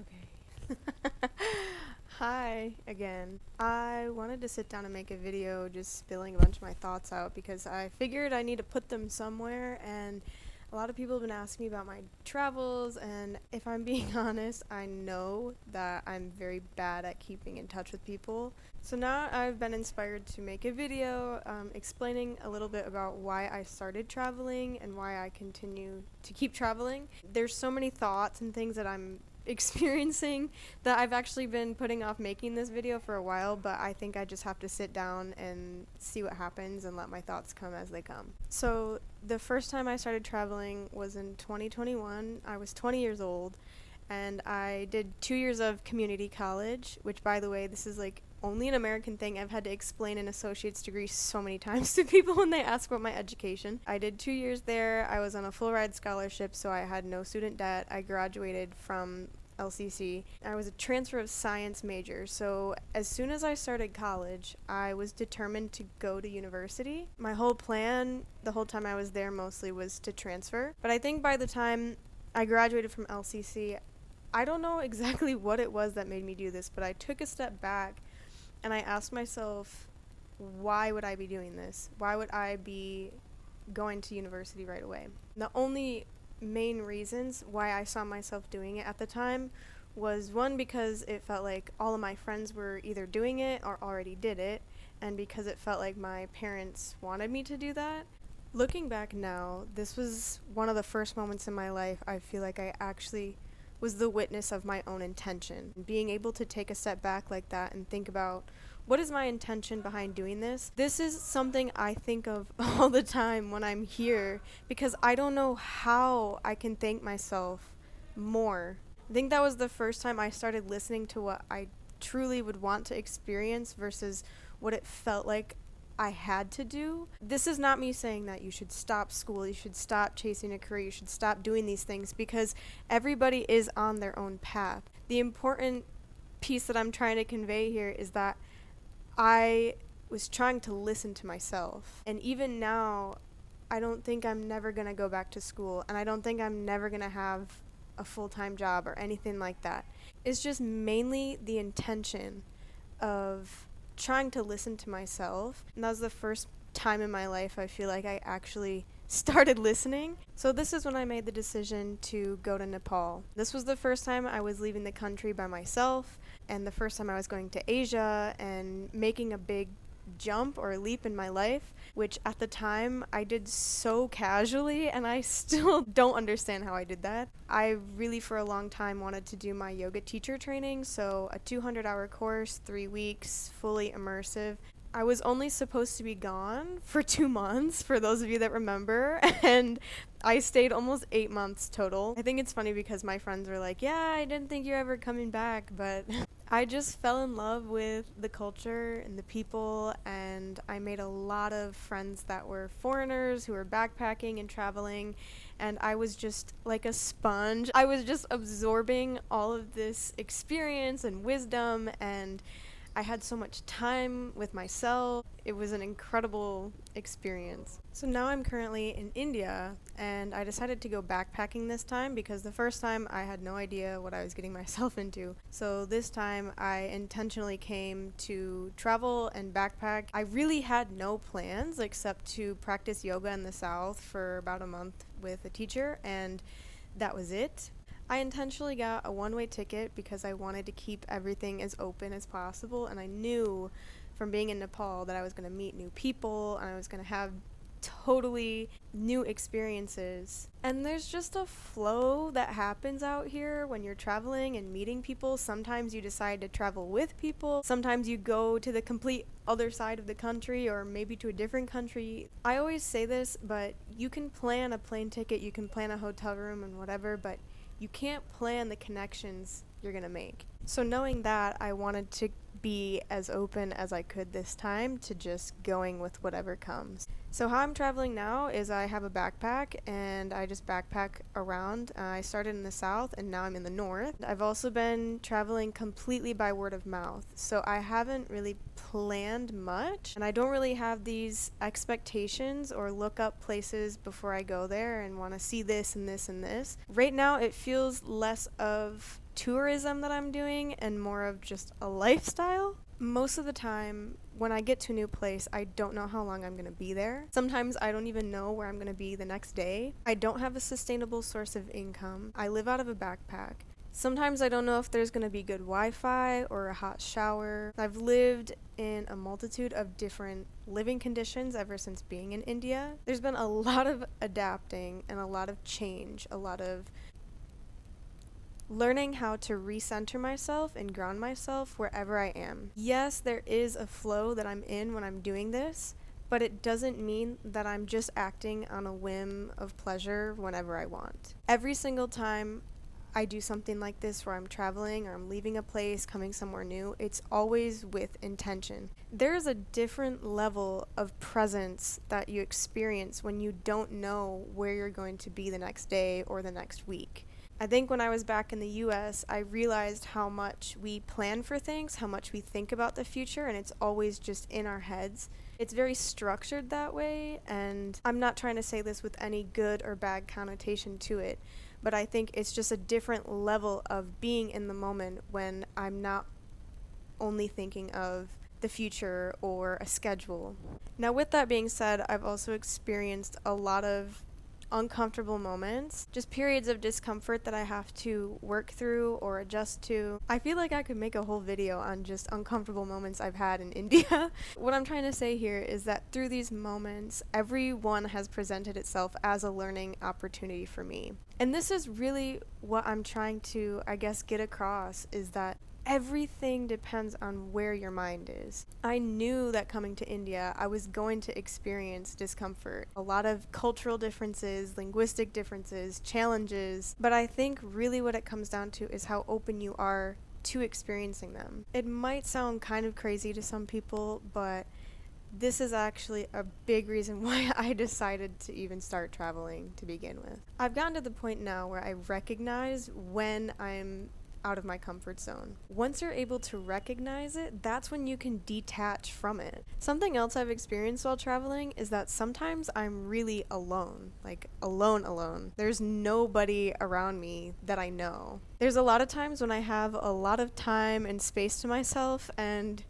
Okay. Hi again. I wanted to sit down and make a video just spilling a bunch of my thoughts out because I figured I need to put them somewhere, and a lot of people have been asking me about my travels, and if I'm being honest, I know that I'm very bad at keeping in touch with people. So now I've been inspired to make a video explaining a little bit about why I started traveling and why I continue to keep traveling. There's so many thoughts and things that I'm experiencing that I've actually been putting off making this video for a while, but I think I just have to sit down and see what happens and let my thoughts come as they come. So the first time I started traveling was in 2021. I was 20 years old, and I did 2 years of community college, which, by the way, this is like only an American thing. I've had to explain an associate's degree so many times to people when they ask about my education. I did 2 years there. I was on a full ride scholarship, so I had no student debt. I graduated from LCC. I was a transfer of science major, so as soon as I started college, I was determined to go to university. My whole plan, the whole time I was there mostly, was to transfer. But I think by the time I graduated from LCC, I don't know exactly what it was that made me do this, but I took a step back and I asked myself, why would I be doing this? Why would I be going to university right away? The only main reasons why I saw myself doing it at the time was, one, because it felt like all of my friends were either doing it or already did it, and because it felt like my parents wanted me to do that. Looking back now, this was one of the first moments in my life I feel like I actually was the witness of my own intention. Being able to take a step back like that and think about, what is my intention behind doing this? This is something I think of all the time when I'm here, because I don't know how I can thank myself more. I think that was the first time I started listening to what I truly would want to experience versus what it felt like I had to do. This is not me saying that you should stop school, you should stop chasing a career, you should stop doing these things, because everybody is on their own path. The important piece that I'm trying to convey here is that I was trying to listen to myself. And even now, I don't think I'm never going to go back to school, and I don't think I'm never going to have a full-time job or anything like that. It's just mainly the intention of trying to listen to myself, and that was the first time in my life I feel like I actually started listening. So this is when I made the decision to go to Nepal. This was the first time I was leaving the country by myself, and the first time I was going to Asia and making a big jump or leap in my life, which at the time I did so casually, and I still don't understand how I did that. I really for a long time wanted to do my yoga teacher training, so a 200-hour course, 3 weeks, fully immersive. I was only supposed to be gone for 2 months, for those of you that remember, and I stayed almost 8 months total. I think it's funny because my friends were like, yeah, I didn't think you're ever coming back, but I just fell in love with the culture and the people, and I made a lot of friends that were foreigners who were backpacking and traveling, and I was just like a sponge. I was just absorbing all of this experience and wisdom, and I had so much time with myself. It was an incredible experience. So now I'm currently in India, and I decided to go backpacking this time because the first time I had no idea what I was getting myself into. So this time I intentionally came to travel and backpack. I really had no plans except to practice yoga in the South for about a month with a teacher, and that was it. I intentionally got a one-way ticket because I wanted to keep everything as open as possible, and I knew from being in Nepal that I was going to meet new people and I was going to have totally new experiences. And there's just a flow that happens out here when you're traveling and meeting people. Sometimes you decide to travel with people, sometimes you go to the complete other side of the country or maybe to a different country. I always say this, but you can plan a plane ticket, you can plan a hotel room and whatever, but you can't plan the connections you're gonna make. So knowing that, I wanted to be as open as I could this time to just going with whatever comes. So how I'm traveling now is I have a backpack and I just backpack around. I started in the south and now I'm in the north. I've also been traveling completely by word of mouth. So I haven't really planned much and I don't really have these expectations or look up places before I go there and want to see this and this and this. Right now it feels less of tourism that I'm doing and more of just a lifestyle. Most of the time, when I get to a new place, I don't know how long I'm going to be there. Sometimes I don't even know where I'm going to be the next day. I don't have a sustainable source of income. I live out of a backpack. Sometimes I don't know if there's going to be good Wi-Fi or a hot shower. I've lived in a multitude of different living conditions ever since being in India. There's been a lot of adapting and a lot of change, a lot of learning how to recenter myself and ground myself wherever I am. Yes, there is a flow that I'm in when I'm doing this, but it doesn't mean that I'm just acting on a whim of pleasure whenever I want. Every single time I do something like this where I'm traveling or I'm leaving a place, coming somewhere new, it's always with intention. There is a different level of presence that you experience when you don't know where you're going to be the next day or the next week. I think when I was back in the US, I realized how much we plan for things, how much we think about the future, and it's always just in our heads. It's very structured that way, and I'm not trying to say this with any good or bad connotation to it, but I think it's just a different level of being in the moment when I'm not only thinking of the future or a schedule. Now, with that being said, I've also experienced a lot of uncomfortable moments, just periods of discomfort that I have to work through or adjust to. I feel like I could make a whole video on just uncomfortable moments I've had in India. What I'm trying to say here is that through these moments, everyone has presented itself as a learning opportunity for me. And this is really what I'm trying to, I guess, get across, is that everything depends on where your mind is. I knew that coming to India, I was going to experience discomfort, a lot of cultural differences, linguistic differences, challenges, but I think really what it comes down to is how open you are to experiencing them. It might sound kind of crazy to some people, but this is actually a big reason why I decided to even start traveling to begin with. I've gotten to the point now where I recognize when I'm out of my comfort zone. Once you're able to recognize it, that's when you can detach from it. Something else I've experienced while traveling is that sometimes I'm really alone, like alone. There's nobody around me that I know. There's a lot of times when I have a lot of time and space to myself, and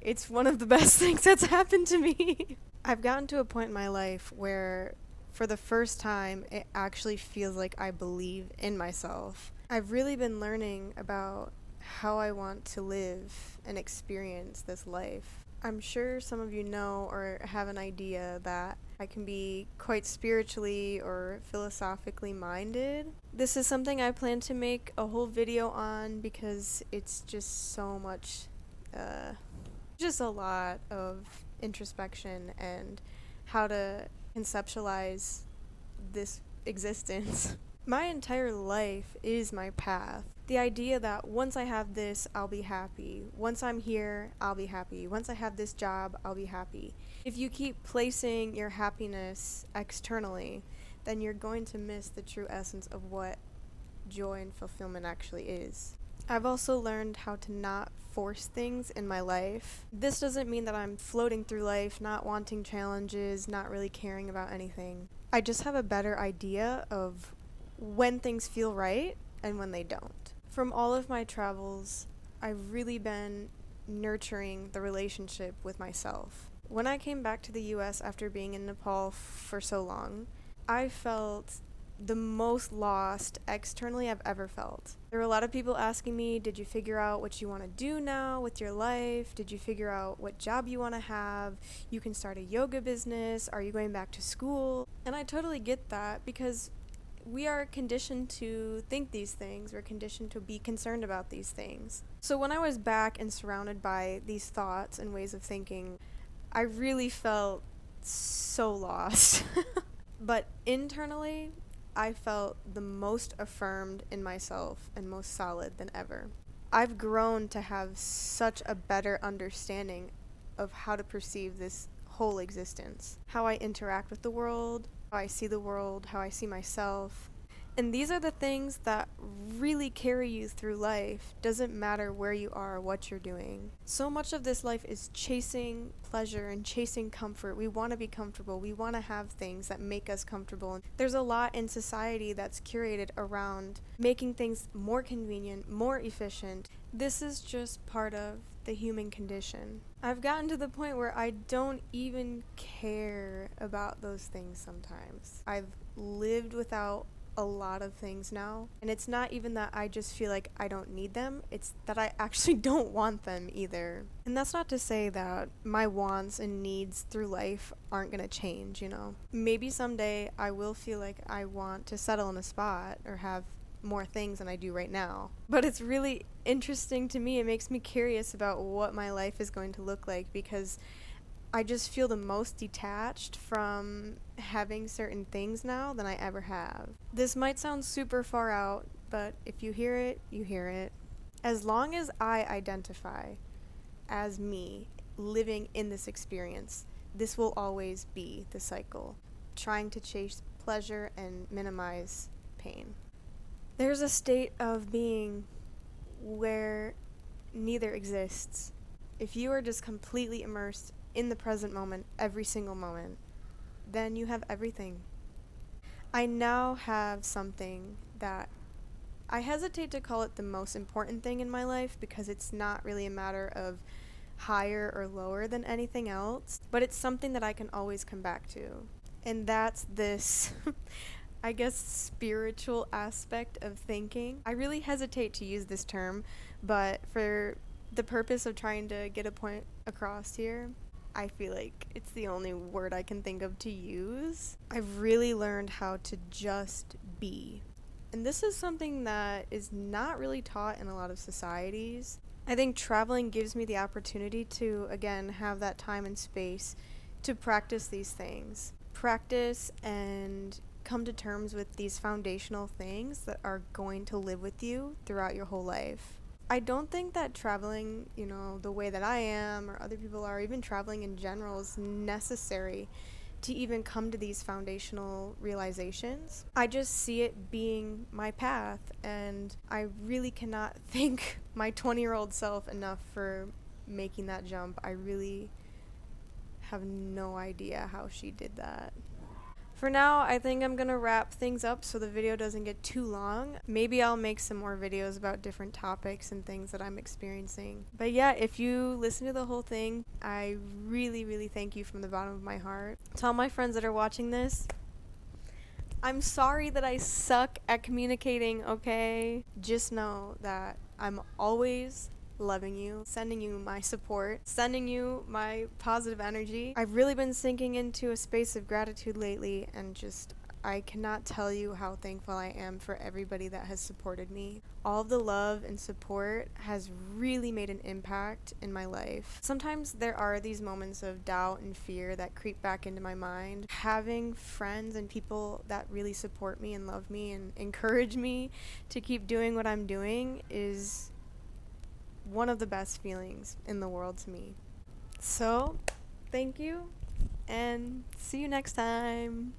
it's one of the best things that's happened to me. I've gotten to a point in my life where for the first time it actually feels like I believe in myself. I've really been learning about how I want to live and experience this life. I'm sure some of you know or have an idea that I can be quite spiritually or philosophically minded. This is something I plan to make a whole video on because it's just so much, just a lot of introspection and how to conceptualize this existence. My entire life is my path. The idea that once I have this, I'll be happy. Once I'm here, I'll be happy. Once I have this job, I'll be happy. If you keep placing your happiness externally, then you're going to miss the true essence of what joy and fulfillment actually is. I've also learned how to not force things in my life. This doesn't mean that I'm floating through life, not wanting challenges, not really caring about anything. I just have a better idea of when things feel right and when they don't. From all of my travels, I've really been nurturing the relationship with myself. When I came back to the US after being in Nepal for so long, I felt the most lost externally I've ever felt. There were a lot of people asking me, did you figure out what you want to do now with your life? Did you figure out what job you want to have? You can start a yoga business. Are you going back to school? And I totally get that because we are conditioned to think these things. We're conditioned to be concerned about these things. So when I was back and surrounded by these thoughts and ways of thinking, I really felt so lost. But internally, I felt the most affirmed in myself and most solid than ever. I've grown to have such a better understanding of how to perceive this whole existence. How I interact with the world, how I see the world, how I see myself. And these are the things that really carry you through life. Doesn't matter where you are or what you're doing. So much of this life is chasing pleasure and chasing comfort. We want to be comfortable. We want to have things that make us comfortable. There's a lot in society that's curated around making things more convenient, more efficient. This is just part of the human condition. I've gotten to the point where I don't even care about those things sometimes. I've lived without a lot of things now, and it's not even that I just feel like I don't need them, it's that I actually don't want them either. And that's not to say that my wants and needs through life aren't gonna change, you know. Maybe someday I will feel like I want to settle in a spot or have more things than I do right now. But it's really interesting to me. It makes me curious about what my life is going to look like, because I just feel the most detached from having certain things now than I ever have. This might sound super far out, but if you hear it, you hear it. As long as I identify as me living in this experience, this will always be the cycle, trying to chase pleasure and minimize pain. There's a state of being where neither exists. If you are just completely immersed in the present moment, every single moment, then you have everything. I now have something that I hesitate to call it the most important thing in my life, because it's not really a matter of higher or lower than anything else, but it's something that I can always come back to. And that's this, I guess, spiritual aspect of thinking. I really hesitate to use this term, but for the purpose of trying to get a point across here, I feel like it's the only word I can think of to use. I've really learned how to just be. And this is something that is not really taught in a lot of societies. I think traveling gives me the opportunity to, again, have that time and space to practice these things. Practice and come to terms with these foundational things that are going to live with you throughout your whole life. I don't think that traveling, you know, the way that I am or other people are, even traveling in general, is necessary to even come to these foundational realizations. I just see it being my path, and I really cannot thank my 20-year-old self enough for making that jump. I really have no idea how she did that. For now, I think I'm gonna wrap things up so the video doesn't get too long. Maybe I'll make some more videos about different topics and things that I'm experiencing. But yeah, if you listen to the whole thing, I really, really thank you from the bottom of my heart. To all my friends that are watching this, I'm sorry that I suck at communicating, okay? Just know that I'm always loving you, sending you my support, sending you my positive energy. I've really been sinking into a space of gratitude lately, and just, I cannot tell you how thankful I am for everybody that has supported me. All of the love and support has really made an impact in my life. Sometimes there are these moments of doubt and fear that creep back into my mind. Having friends and people that really support me and love me and encourage me to keep doing what I'm doing is one of the best feelings in the world to me. So, thank you, and see you next time.